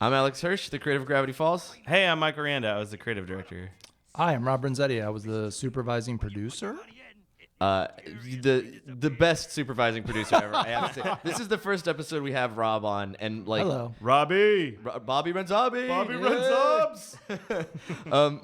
I'm Alex Hirsch, the creator of Gravity Falls. Hey, I'm Mike Rianda. I was the creative director. Hi, I'm Rob Renzetti. I was the supervising producer. The best supervising producer ever. I have to say. This is the first episode we have Rob on, and like Hello. Robbie. Bobby Renzabi. Bobby Renzobs.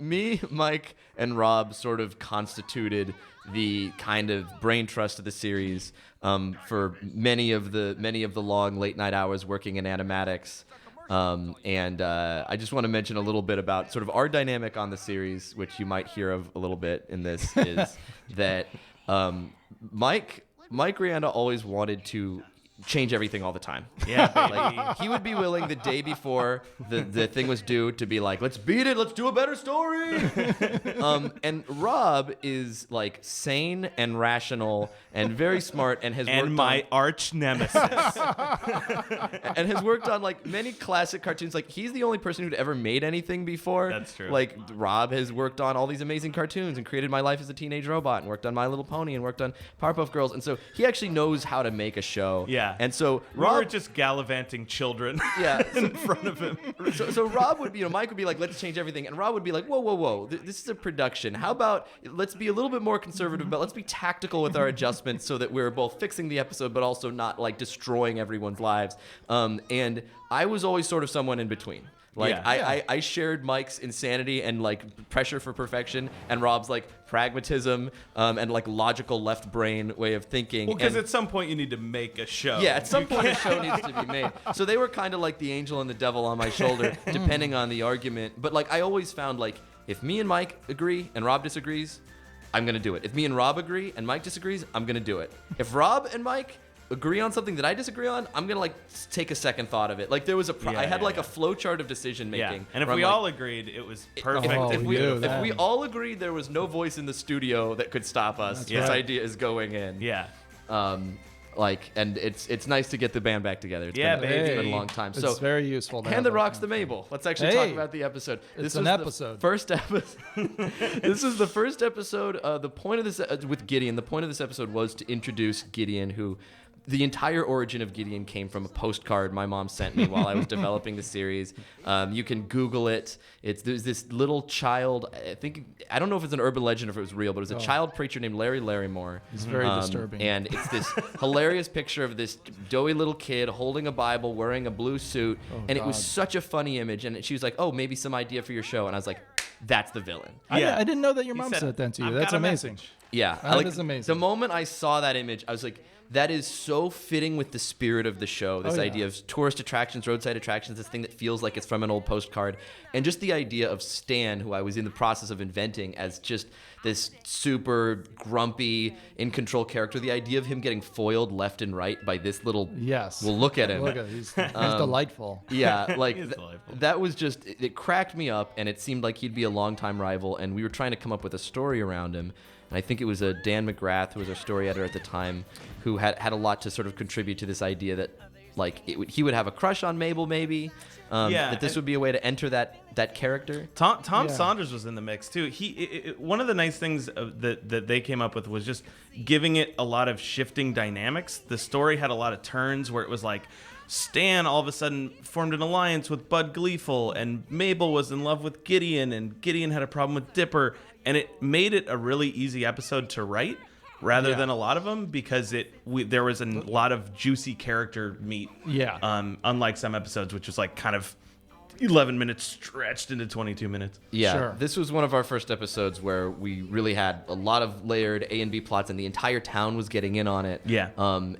Me, Mike, and Rob sort of constituted the kind of brain trust of the series for many of the long late night hours working in animatics. I just want to mention a little bit about sort of our dynamic on the series, which you might hear of a little bit in this, is that Mike Rianda always wanted to change everything all the time. Yeah, baby. Like, he would be willing the day before the thing was due to be like, let's beat it, let's do a better story. And Rob is like sane and rational and very smart and has worked my arch nemesis. and has worked on like many classic cartoons. Like, he's the only person who'd ever made anything before. That's true. Like, Rob has worked on all these amazing cartoons and created My Life as a Teenage Robot and worked on My Little Pony and worked on Powerpuff Girls. And so he actually knows how to make a show. Yeah. And so We were Rob just gallivanting children Yeah. in front of him. So Rob would be, Mike would be like, let's change everything. And Rob would be like, whoa. This is a production. How about let's be a little bit more conservative, but let's be tactical with our adjustments so that we're both fixing the episode, but also not like destroying everyone's lives. And I was always sort of someone in between. Like, Yeah. I shared Mike's insanity and like pressure for perfection and Rob's like pragmatism and like logical left brain way of thinking. Well, because And- at some point you need to make a show. yeah, at some point a show needs to be made. So they were kind of like the angel and the devil on my shoulder, depending on the argument. But like, I always found like, if me and Mike agree and Rob disagrees, I'm gonna do it. If me and Rob agree and Mike disagrees, I'm gonna do it. If Rob and Mike agree on something that I disagree on, I'm gonna like take a second thought of it. Like, there was I had like a flow chart of decision making. Yeah. And if where I'm we like, all agreed, it was perfect. Oh, if we yeah. all agreed there was no voice in the studio that could stop us, That's this right. idea is going in. Yeah. And it's nice to get the band back together. It's Yeah, been, baby. It's been a long time. It's So very useful. To hand have the that rocks to kind of- Mabel. Let's actually Hey, talk about the episode. it's This an was episode. The first episode. This is the first episode. The point of this with Gideon. The point of this episode was to introduce Gideon, who. The entire origin of Gideon came from a postcard my mom sent me while I was developing the series. You can Google it. There's this little child. I don't know if it's an urban legend or if it was real, but it was a child preacher named Larry Larrymore. It's very disturbing. And it's this hilarious picture of this doughy little kid holding a Bible, wearing a blue suit, and it was God. such a funny image. And she was like, "Oh, maybe some idea for your show," and I was like, "That's the villain." Yeah. I didn't know that your mom said, sent that to you. "I've That's got a amazing. message." Yeah, That is amazing. The moment I saw that image, I was like, that is so fitting with the spirit of the show. This Oh, yeah. idea of tourist attractions, roadside attractions, this thing that feels like it's from an old postcard. And just the idea of Stan, who I was in the process of inventing as just this super grumpy, in control character. The idea of him getting foiled left and right by this little. Yes. Well, look at him. Look at he's delightful. Yeah, like He is delightful. that was just it cracked me up, and it seemed like he'd be a longtime rival, and we were trying to come up with a story around him. And I think it was Dan McGrath, who was our story editor at the time, who had a lot to sort of contribute to this idea that like he would have a crush on Mabel, maybe. That this would be a way to enter that character. Tom Yeah. Saunders was in the mix too. One of the nice things that they came up with was just giving it a lot of shifting dynamics. The story had a lot of turns where it was like Stan all of a sudden formed an alliance with Bud Gleeful, and Mabel was in love with Gideon, and Gideon had a problem with Dipper, and it made it a really easy episode to write rather than a lot of them because there was a lot of juicy character meat. Yeah. Unlike some episodes, which was like kind of 11 minutes stretched into 22 minutes. Yeah, Sure. This was one of our first episodes where we really had a lot of layered A and B plots, and the entire town was getting in on it. Yeah.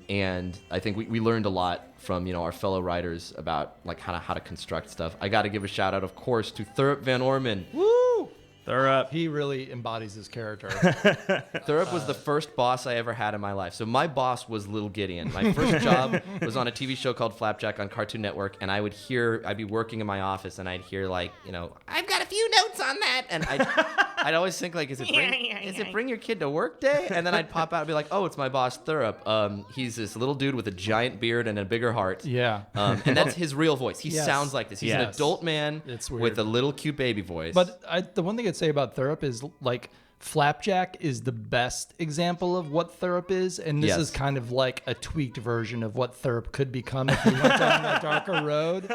And I think we learned a lot from our fellow writers about like how to construct stuff. I got to give a shout out, of course, to Thurup Van Orman. Woo! They're up. He really embodies his character. Thurup was the first boss I ever had in my life. So my boss was Lil Gideon. My first job was on a TV show called Flapjack on Cartoon Network, and I'd be working in my office, and I'd hear like, I've got a few notes on that, and I'd always think like, is it bring your kid to work day? And then I'd pop out and be like, oh, it's my boss Thurup. He's this little dude with a giant beard and a bigger heart. Yeah. And that's his real voice. He Yes. sounds like this. He's an Yes. adult man It's weird. with a little cute baby voice. But the one thing I'd say about Thurup is like Flapjack is the best example of what Thurp is, and this Yes. is kind of like a tweaked version of what Thurp could become if he went down that darker road.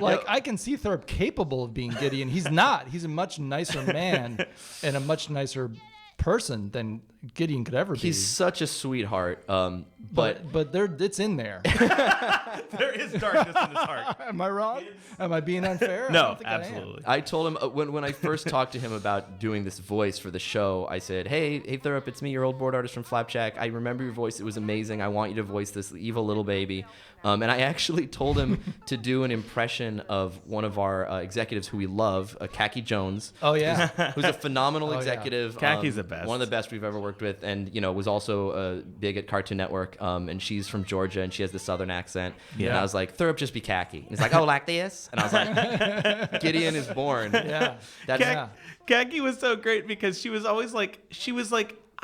Like, I can see Thurp capable of being Gideon. He's not. He's a much nicer man and a much nicer person than Gideon could ever be. He's such a sweetheart. But it's in there. There is darkness in his heart. Am I wrong? Am I being unfair? I No, don't think I am. absolutely. I told him when I first talked to him about doing this voice for the show, I said, hey Thurp, it's me, your old board artist from Flapjack. I remember your voice. It was amazing. I want you to voice this evil little baby. And I actually told him to do an impression of one of our executives who we love, Khaki Jones. Oh, yeah. Who's a phenomenal yeah. executive. Khaki's the best. One of the best we've ever worked with, and was also big at Cartoon Network. And she's from Georgia, and she has the Southern accent. Yeah. And I was like, Thurp, just be Khaki. And he's like, oh, like this? And I was like, Gideon is born. Yeah. That's Khaki was so great because she was always like,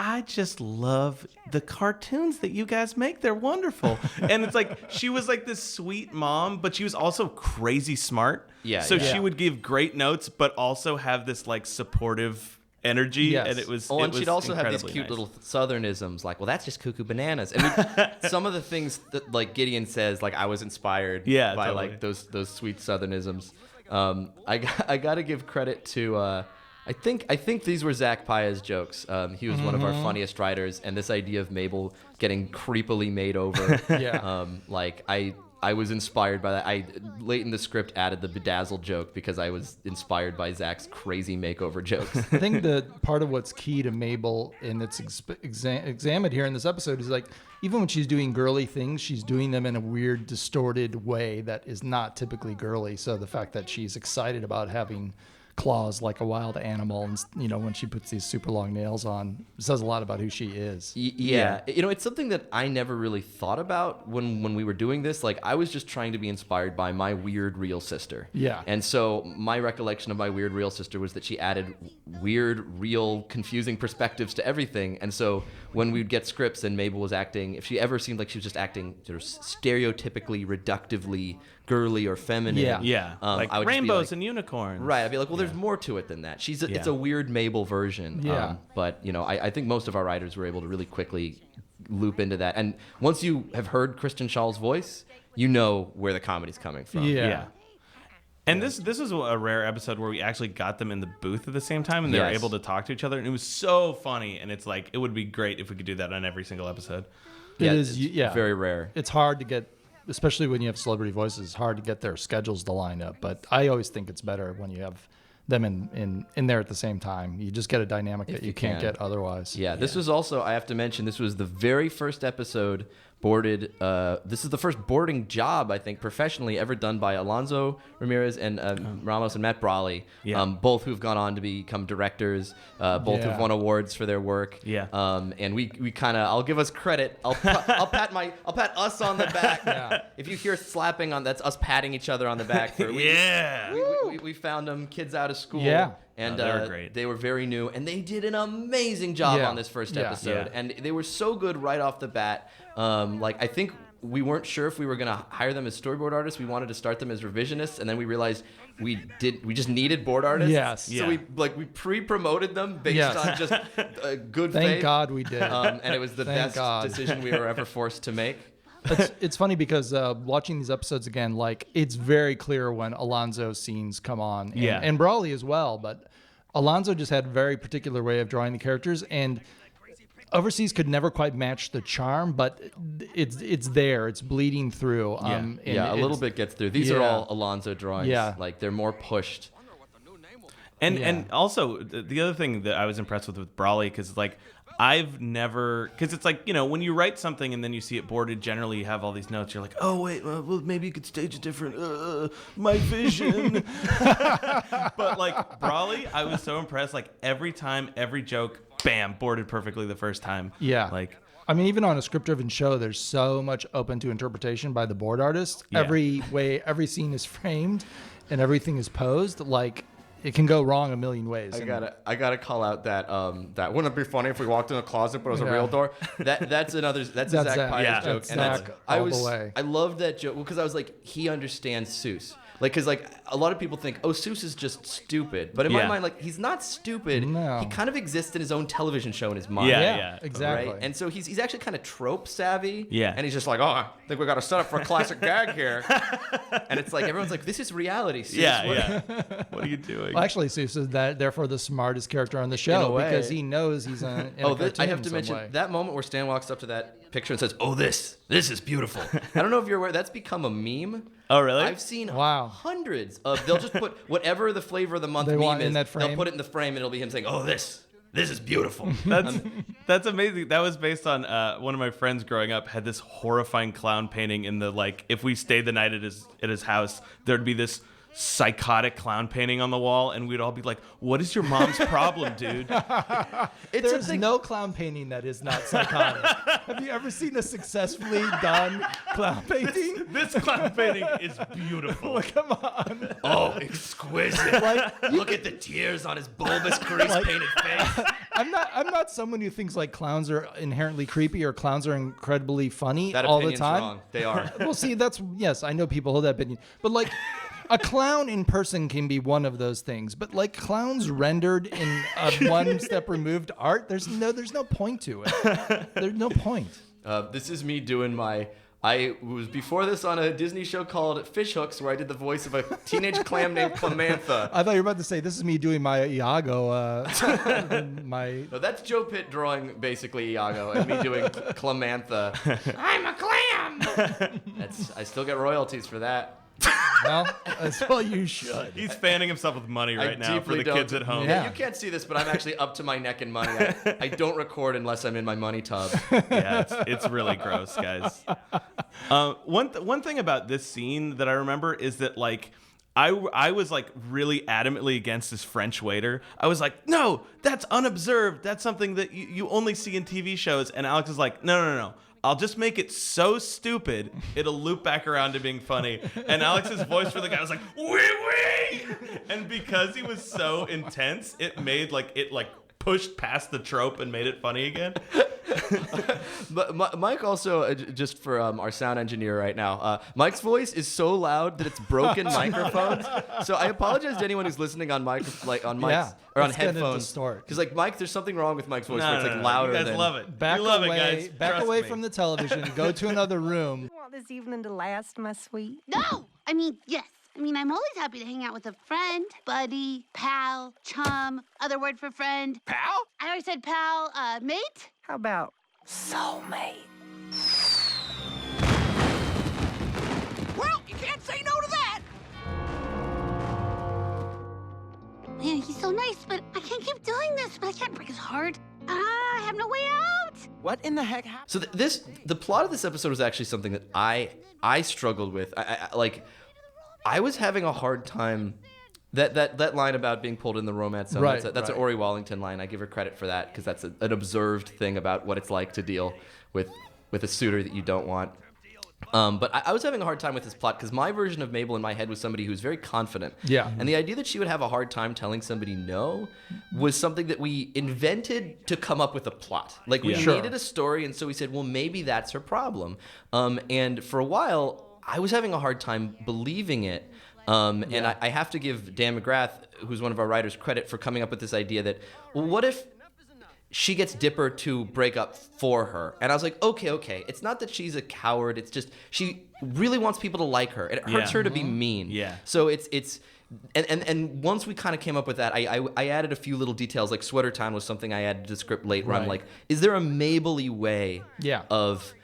I just love the cartoons that you guys make. They're wonderful. And it's like, she was like this sweet mom, but she was also crazy smart. Yeah, So yeah. she would give great notes, but also have this like supportive energy. Yes. And it was, Oh, it and was she'd also have these incredibly cute nice. little Southernisms, like, well, that's just cuckoo bananas. And some of the things that, like, Gideon says, like, I was inspired Yeah, by, totally. like, those sweet Southernisms. I got to give credit to, I think these were Zach Paya's jokes. He was one of our funniest writers, and this idea of Mabel getting creepily made over. Yeah. Like, I was inspired by that. I late in the script added the bedazzled joke because I was inspired by Zach's crazy makeover jokes. I think the part of what's key to Mabel, and it's examined here in this episode, is like, even when she's doing girly things, she's doing them in a weird, distorted way that is not typically girly. So the fact that she's excited about having claws like a wild animal, and when she puts these super long nails on, says a lot about who she is. Yeah. It's something that I never really thought about when we were doing this. Like, I was just trying to be inspired by my weird real sister. Yeah. And so my recollection of my weird real sister was that she added weird, real, confusing perspectives to everything. And so when we'd get scripts and Mabel was acting, if she ever seemed like she was just acting sort of stereotypically, reductively girly or feminine. Yeah. Yeah. I would just be rainbows like, and unicorns. Right, I'd be like, well, there's more to it than that. It's a weird Mabel version. Yeah. But I think most of our writers were able to really quickly loop into that. And once you have heard Kristen Schall's voice, you know where the comedy's coming from. Yeah. And this is a rare episode where we actually got them in the booth at the same time, and they were Yes. able to talk to each other, and it was so funny. And it's like, it would be great if we could do that on every single episode. It It's is. Yeah. very rare. It's hard to get, especially when you have celebrity voices, it's hard to get their schedules to line up. But I always think it's better when you have them in there at the same time. You just get a dynamic that you can't can. get otherwise. Yeah, this was also, I have to mention, this was the very first episode boarded. This is the first boarding job, I think, professionally ever done by Alonzo Ramirez and Ramos and Matt Brawley, Yeah. both who've gone on to become directors, both Yeah. who've won awards for their work. Yeah. And we kind of, I'll give us credit. I'll pat us on the back. Yeah. If you hear slapping on, that's us patting each other on the back. Yeah. We found them kids out of school. Yeah. And they were great. They were very new, and they did an amazing job Yeah. on this first Yeah. episode. Yeah. And they were so good right off the bat. I think we weren't sure if we were gonna hire them as storyboard artists. We wanted to start them as revisionists, and then we realized we just needed board artists. Yes. So Yeah. we pre-promoted them based Yes. on just good Thank faith. God we did. And it was the Thank best God. decision we were ever forced to make. It's funny because watching these episodes again, like, it's very clear when Alonzo's scenes come on, and Brawley as well. But Alonzo just had a very particular way of drawing the characters, and Overseas could never quite match the charm, but it's there. It's bleeding through. And a little bit gets through. These are yeah. all Alonzo drawings. Yeah. Like, they're more pushed. And also the other thing that I was impressed with Brawley, because like I've never, because it's like, you know, when you write something and then you see it boarded, generally you have all these notes. You're like, oh wait, well maybe you could stage it different. My vision. But like Brawley, I was so impressed. Like every time, every joke, bam, boarded perfectly the first time. Yeah. Like. I mean, even on a script-driven show, there's so much open to interpretation by the board artist. Yeah. Every way, every scene is framed, and everything is posed. Like, it can go wrong a million ways. I gotta call out that that wouldn't it be funny if we walked in a closet but it was a real door. That's a Zach Pius joke. That's Zach all the way. I love that joke because I was like, he understands Seuss. Like, because like a lot of people think, oh, Seuss is just stupid, but in my mind, like he's not stupid. No. He kind of exists in his own television show in his mind. Yeah, exactly. Right? And so he's actually kind of trope savvy. Yeah. And he's just like, oh, I think we got to set up for a classic gag here. And it's like everyone's like, this is reality. Seuss. What are you doing? Well, actually, Seuss is therefore the smartest character on the show because he knows he's in a cartoon I have to in some mention way. that moment where Stan walks up to that picture and says, "Oh, this is beautiful." I don't know if you're aware, that's become a meme. Oh, really? I've seen hundreds of. They'll just put whatever the flavor of the month They meme want is. in that frame? They'll put it in the frame, and it'll be him saying, "Oh, this is beautiful." That's amazing. That was based on one of my friends growing up had this horrifying clown painting in the like. If we stayed the night at his house, there'd be this psychotic clown painting on the wall, and we'd all be like, "What is your mom's problem, dude?" There's no clown painting that is not psychotic. Have you ever seen a successfully done clown painting? This clown painting is beautiful. Come on. Oh, exquisite! Look at the tears on his bulbous grease-painted face. I'm not someone who thinks like clowns are inherently creepy or clowns are incredibly funny That all the opinion's time. wrong. They are. Well, see, yes, I know people hold that opinion, but like. A clown in person can be one of those things, but like clowns rendered in a one step removed art, there's no point to it. There's no point. This is me doing I was before this on a Disney show called Fish Hooks, where I did the voice of a teenage clam named Clamantha. I thought you were about to say this is me doing my Iago. No, that's Joe Pitt drawing basically Iago, and me doing Clamantha. I'm a clam. I still get royalties for that. Well, as well you should. He's fanning himself with money right now for the kids at home. Yeah. You can't see this, but I'm actually up to my neck in money. I don't record unless I'm in my money tub. Yeah, it's really gross, guys. One thing about this scene that I remember is that like I was like really adamantly against this French waiter. I was like, no, that's unobserved. That's something that you only see in TV shows. And Alex is like, no. I'll just make it so stupid, it'll loop back around to being funny. And Alex's voice for the guy was like, wee wee! And because he was so intense, it pushed past the trope and made it funny again. But Mike also, just for our sound engineer right now, Mike's voice is so loud that it's broken microphones. So I apologize to anyone who's listening on Mike's or on headphones. Because like Mike, there's something wrong with Mike's voice where it's like louder. You guys love it. Back you love away, it, guys. back Trust away me. from the television. Go to another room. You want this evening to last, my sweet? No! I mean, yes. I mean, I'm always happy to hang out with a friend, buddy, pal, chum, other word for friend. Pal? I already said pal, mate? How about soulmate? Well, you can't say no to that. Man, he's so nice, but I can't keep doing this. But I can't break his heart. I have no way out. What in the heck happened? So the plot of this episode was actually something that I struggled with. I was having a hard time. That line about being pulled in the romance zone, Right, that's an Ori Wallington line. I give her credit for that because that's an observed thing about what it's like to deal with a suitor that you don't want. But I was having a hard time with this plot because my version of Mabel in my head was somebody who was very confident. Yeah. And the idea that she would have a hard time telling somebody no was something that we invented to come up with a plot. Like we needed a story, and so we said, well, maybe that's her problem. And for a while, I was having a hard time believing it. And I have to give Dan McGrath, who's one of our writers, credit for coming up with this idea that, well, what if she gets Dipper to break up for her? And I was like, okay. It's not that she's a coward. It's just she really wants people to like her. And it hurts her to be mean. Yeah. So and once we kind of came up with that, I added a few little details. Like Sweater Town was something I added to the script late where I'm like, is there a Mabel-y way of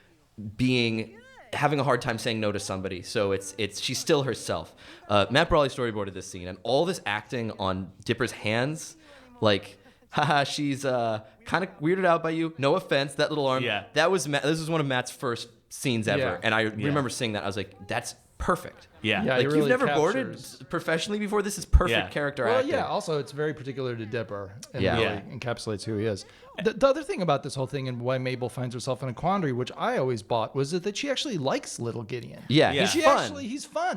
having a hard time saying no to somebody? So it's she's still herself. Matt Brawley storyboarded this scene, and all this acting on Dipper's hands, like, haha, she's kind of weirded out by you. No offense, that little arm. Yeah. This was one of Matt's first scenes ever, Yeah. and I remember seeing that. I was like, that's perfect. Yeah. Yeah, Like, he you've really never captures- boarded professionally before. This is perfect Yeah. character Well, acting. yeah. Also, it's very particular to Dipper, and Yeah. really Yeah. encapsulates who he is. The other thing about this whole thing and why Mabel finds herself in a quandary, which I always bought, was that she actually likes Little Gideon. Yeah, Yeah. he's He's fun. fun.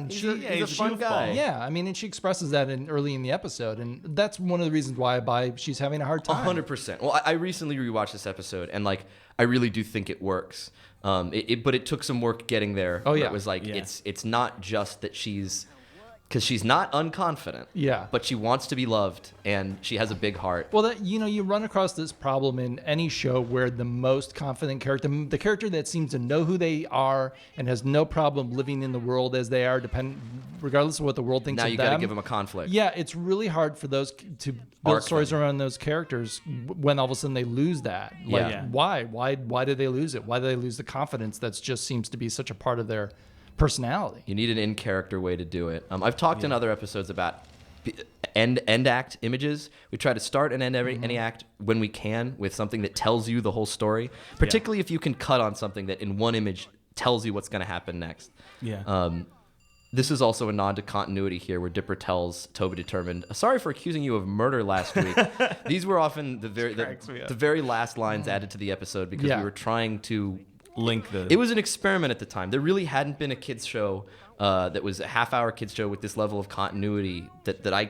He's She, a fun guy. yeah, I mean, and she expresses that early in the episode, and that's one of the reasons why I buy she's having a hard time. 100%. Well, I recently rewatched this episode, and like I really do think it works. But it took some work getting there. Oh, where yeah. It was like Yeah. it's not just that because she's not unconfident. Yeah. But she wants to be loved, and she has a big heart. Well, that you run across this problem in any show where the most confident character, the character that seems to know who they are and has no problem living in the world as they are, regardless of what the world thinks Now of you them. got to give them a conflict. Yeah, it's really hard for those to build Arc stories them. around those characters when all of a sudden they lose that. Like, Yeah. why did they lose it? Why did they lose the confidence that just seems to be such a part of their personality? You need an in-character way to do it. I've talked in other episodes about end act images. We try to start and end any act when we can with something that tells you the whole story, particularly if you can cut on something that in one image tells you what's going to happen next. Yeah. This is also a nod to continuity here, where Dipper tells Toby Determined, "Sorry for accusing you of murder last week." These were often the very last lines added to the episode because Yeah. we were trying to Link the. It was an experiment at the time. There really hadn't been a kids show that was a half-hour kids show with this level of continuity that I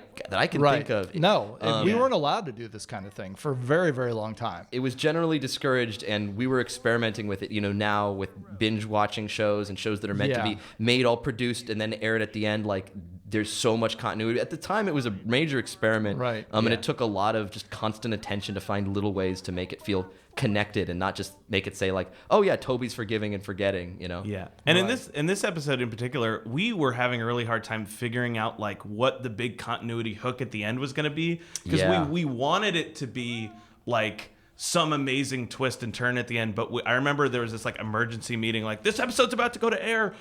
can think of. No, and we Yeah. weren't allowed to do this kind of thing for a very, very long time. It was generally discouraged, and we were experimenting with it. Now with binge watching shows and shows that are meant to Yeah. be made all produced and then aired at the end. Like there's so much continuity. At the time, it was a major experiment, Right. And Yeah. it took a lot of just constant attention to find little ways to make it feel connected and not just make it say like, "Oh yeah, Toby's forgiving and forgetting." Yeah, and in this episode in particular, we were having a really hard time figuring out like what the big continuity hook at the end was going to be because Yeah. we wanted it to be like some amazing twist and turn at the end. But I remember there was this like emergency meeting, like this episode's about to go to air.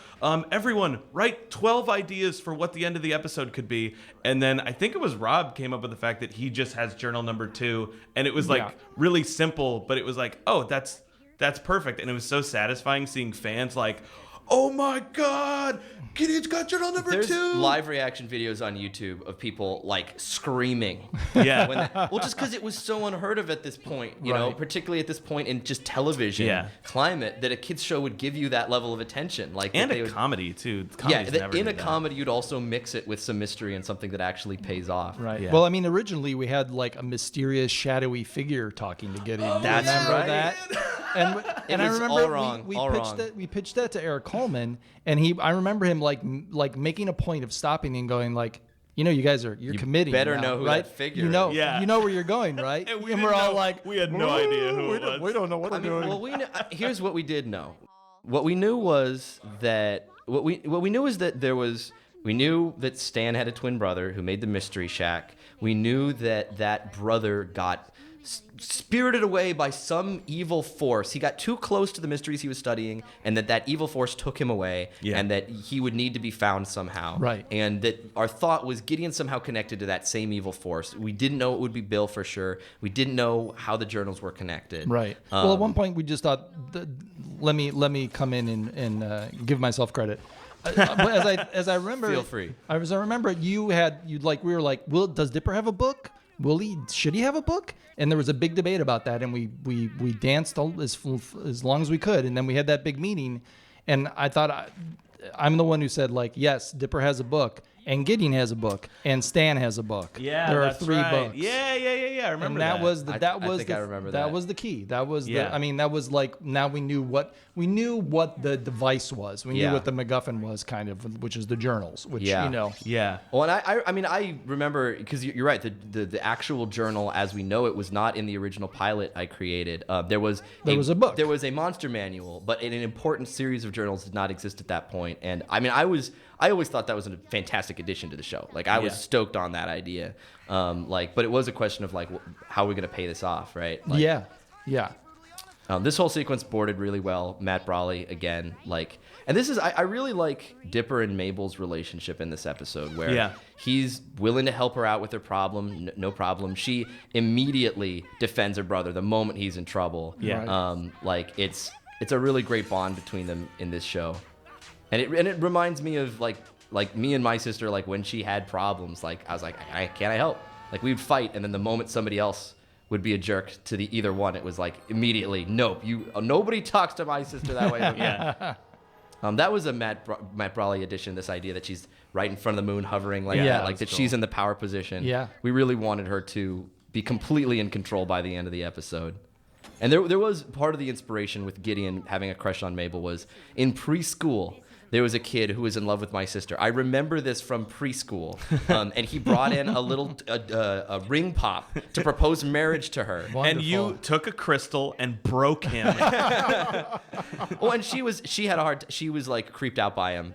Everyone write 12 ideas for what the end of the episode could be. And then I think it was Rob came up with the fact that he just has journal number 2, and it was like Yeah. really simple, but it was like, oh, that's perfect. And it was so satisfying seeing fans like, oh my God, Gideon's got journal number There's 2. live reaction videos on YouTube of people like screaming. Yeah. Well, just because it was so unheard of at this point, you know, Right. particularly at this point in just television Yeah. climate, that a kids show would give you that level of attention. Like And that they a would, comedy too. yeah, Comedies that never in do a that. comedy you'd also mix it with some mystery and something that actually pays off. Right. Yeah. Well, I mean, originally we had like a mysterious, shadowy figure talking to Gideon. That's Remember right. that? And I was remember all wrong, we all pitched wrong. that. We pitched that to Eric Coleman, and I remember him like making a point of stopping and going like, you guys you're committing. better now, know who right? that figure You know, is. Yeah. you know where you're going, right? And we we're didn't all know- like, we had no idea who it was. We don't know what I we're mean, doing. well, here's what we did know. What we knew was that we knew that Stan had a twin brother who made the Mystery Shack. We knew that brother got spirited away by some evil force. He got too close to the mysteries he was studying, and that evil force took him away, Yeah. and that he would need to be found somehow. Right. And that our thought was Gideon somehow connected to that same evil force. We didn't know it would be Bill for sure. We didn't know how the journals were connected. Right. Well, at one point we just thought, let me come in and give myself credit. But as I remember, Feel free. As I remember, we were like, does Dipper have a book? Should he have a book? And there was a big debate about that, and we danced as long as we could, and then we had that big meeting, and I thought I'm the one who said like, yes, Dipper has a book, and Gideon has a book, and Stan has a book. Yeah, there are that's 3 right. books. Yeah. I remember And that was I remember that. that was the key. That was Yeah. that was like, now we knew what the device was. We knew Yeah. what the MacGuffin was, kind of, which is the journals. Which Yeah. Yeah. Well, and I remember, because you're right, the actual journal as we know it was not in the original pilot I created. There was a book. There was a monster manual, but an important series of journals did not exist at that point. And I always thought that was a fantastic addition to the show. Like I was Yeah. stoked on that idea. But it was a question of like, how are we going to pay this off, right? Like, yeah. This whole sequence boarded really well. Matt Brawley again, and this is I really like Dipper and Mabel's relationship in this episode, where he's willing to help her out with her problem, no problem. She immediately defends her brother the moment he's in trouble. Yeah. It's a really great bond between them in this show. And it reminds me of like me and my sister, like when she had problems, like I was like, can't I help? Like we would fight, and then the moment somebody else would be a jerk to the either one, it was like immediately, nope, nobody talks to my sister that way. Yeah. That was a Matt Brawley edition. This idea that she's right in front of the moon, hovering like Yeah, that, that like was that cool. she's in the power position. Yeah. We really wanted her to be completely in control by the end of the episode. And there was part of the inspiration with Gideon having a crush on Mabel was in preschool. There was a kid who was in love with my sister. I remember this from preschool, and he brought in a little a ring pop to propose marriage to her. And you took a crystal and broke him. Oh, and she had a hard. She was like creeped out by him,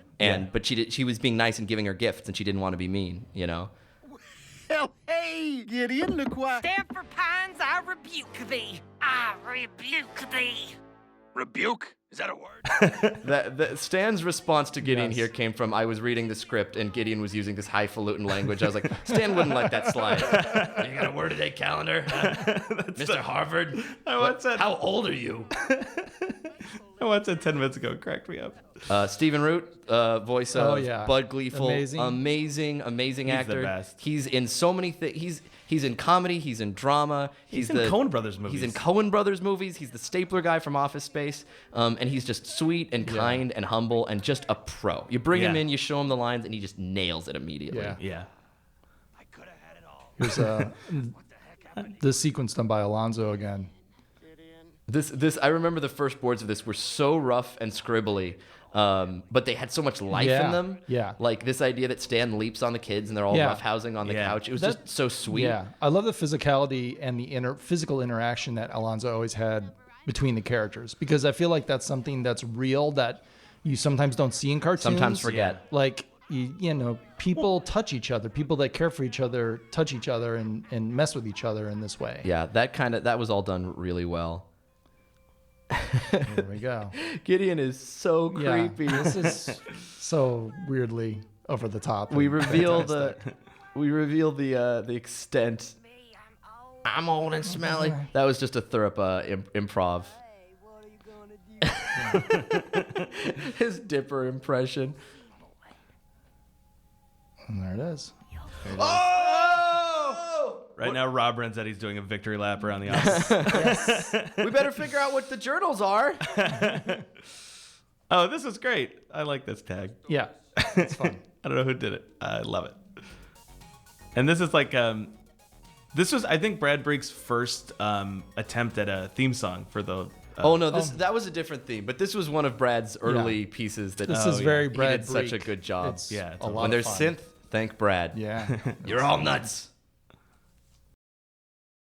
but she was being nice and giving her gifts, and she didn't want to be mean, you know. Well, hey, Gideon, look what. Stanford Pines, I rebuke thee. I rebuke thee. Rebuke? Is that a word? Stan's response to Gideon Yes. here came from I was reading the script and Gideon was using this highfalutin language. I was like, Stan wouldn't let that slide. You got a word a day calendar, Mr. Harvard? How old are you? I watched that 10 minutes ago. It cracked me up. Stephen Root, voice of Bud Gleeful, Amazing. amazing He's actor. the best. He's in so many things. He's in comedy. He's in drama. He's in Coen Brothers movies. He's in Coen Brothers movies. He's the stapler guy from Office Space, and he's just sweet and kind and humble and just a pro. You bring him in, you show him the lines, and he just nails it immediately. Yeah. Yeah. I could have had it all. Here's this sequence done by Alonzo again. This I remember the first boards of this were so rough and scribbly, but they had so much life in them. Yeah. Like this idea that Stan leaps on the kids and they're all roughhousing on the couch. It was just so sweet. Yeah, I love the physicality and the physical interaction that Alonzo always had between the characters, because I feel like that's something that's real that you sometimes don't see in cartoons. Sometimes forget. Like you know, people touch each other. People that care for each other touch each other and mess with each other in this way. Yeah, that was all done really well. Here we go. Gideon is so creepy. Yeah, this is so weirdly over the top. We and reveal fantastic. the extent. I'm old and smelly. That was just a Thurup improv. His Dipper impression. And there it is. Oh! Right now, Rob Renzetti's doing a victory lap around the office. We better figure out what the journals are. Oh, this is great. I like this tag. Yeah, it's fun. I don't know who did it. I love it. And this is like, this was, I think, Brad Brink's first attempt at a theme song for the. That was a different theme, but this was one of Brad's early pieces. This is very he Brad did such a Brink. good job. It's Yeah, a lot When of there's fun. synth, thank Brad. Yeah. You're all nuts.